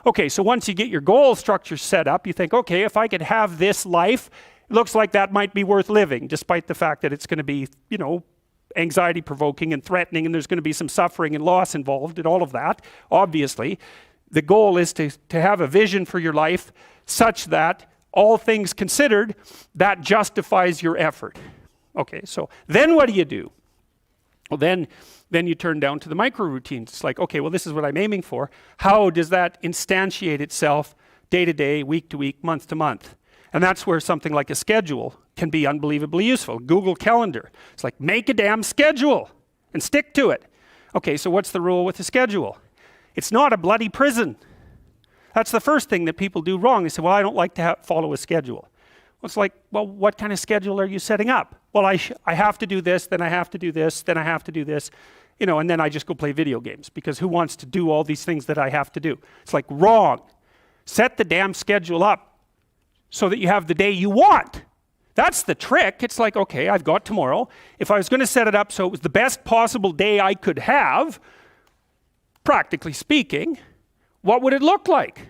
Okay, so once you get your goal structure set up, you think, okay, if I could have this life, it looks like that might be worth living, despite the fact that it's going to be, anxiety provoking and threatening, and there's going to be some suffering and loss involved and all of that, obviously. The goal is to have a vision for your life such that, all things considered, that justifies your effort. Okay, so then what do? Well, then you turn down to the micro routines. It's like, okay, well, this is what I'm aiming for. How does that instantiate itself day to day, week to week, month to month? And that's where something like a schedule can be unbelievably useful. Google Calendar. It's like, make a damn schedule and stick to it. Okay, so what's the rule with a schedule? It's not a bloody prison. That's the first thing that people do wrong. They say, well, I don't like to follow a schedule. Well, it's like, well, what kind of schedule are you setting up? Well, I have to do this, then I have to do this, then I have to do this, and then I just go play video games, because who wants to do all these things that I have to do? It's like, wrong. Set the damn schedule up so that you have the day you want. That's the trick. It's like, okay, I've got tomorrow. If I was going to set it up so it was the best possible day I could have, practically speaking, what would it look like?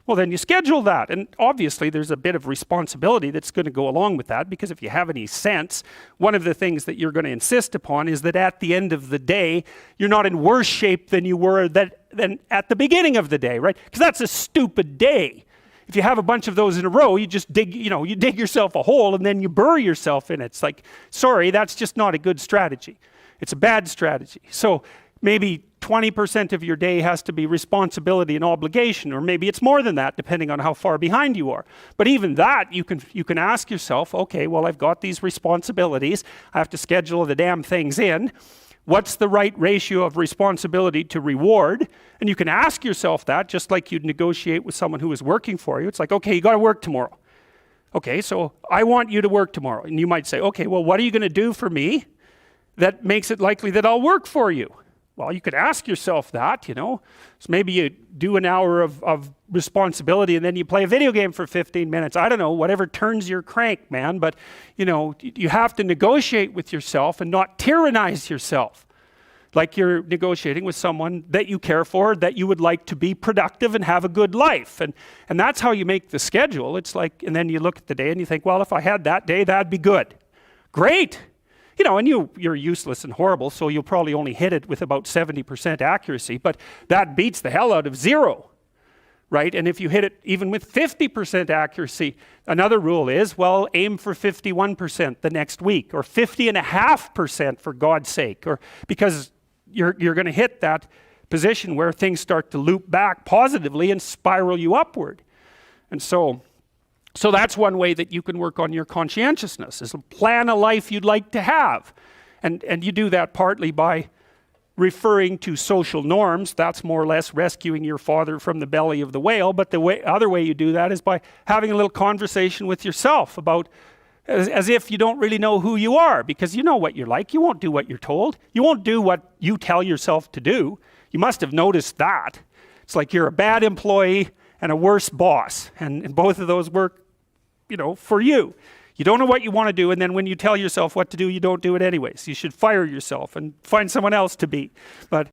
Well, then you schedule that. And obviously there's a bit of responsibility that's going to go along with that, because if you have any sense, one of the things that you're going to insist upon is that at the end of the day, you're not in worse shape than you were than at the beginning of the day, right? Because that's a stupid day. If you have a bunch of those in a row, you just dig yourself a hole and then you bury yourself in it. It's like, sorry, that's just not a good strategy. It's a bad strategy. So maybe 20% of your day has to be responsibility and obligation, or maybe it's more than that, depending on how far behind you are. But even that, you can ask yourself, okay, well, I've got these responsibilities. I have to schedule the damn things in. What's the right ratio of responsibility to reward? And you can ask yourself that, just like you'd negotiate with someone who is working for you. It's like, okay, you got to work tomorrow. Okay, so I want you to work tomorrow. And you might say, okay, well, what are you going to do for me that makes it likely that I'll work for you? Well, you could ask yourself that, So maybe you do an hour of responsibility and then you play a video game for 15 minutes. I don't know, whatever turns your crank, man. But, you have to negotiate with yourself and not tyrannize yourself. Like you're negotiating with someone that you care for, that you would like to be productive and have a good life. And that's how you make the schedule. It's like, and then you look at the day and you think, well, if I had that day, that'd be good. Great. And you're useless and horrible, so you'll probably only hit it with about 70% accuracy, but that beats the hell out of 0, right? And if you hit it even with 50% accuracy, another rule is, well, aim for 51% the next week, or 50.5% for God's sake, or because you're going to hit that position where things start to loop back positively and spiral you upward. And so that's one way that you can work on your conscientiousness, is plan a life you'd like to have. And you do that partly by referring to social norms. That's more or less rescuing your father from the belly of the whale. But the other way you do that is by having a little conversation with yourself about, as if you don't really know who you are, because you know what you're like. You won't do what you're told. You won't do what you tell yourself to do. You must have noticed that. It's like you're a bad employee and a worse boss. And both of those work, for you. You don't know what you want to do, and then when you tell yourself what to do, you don't do it anyways. You should fire yourself and find someone else to be. But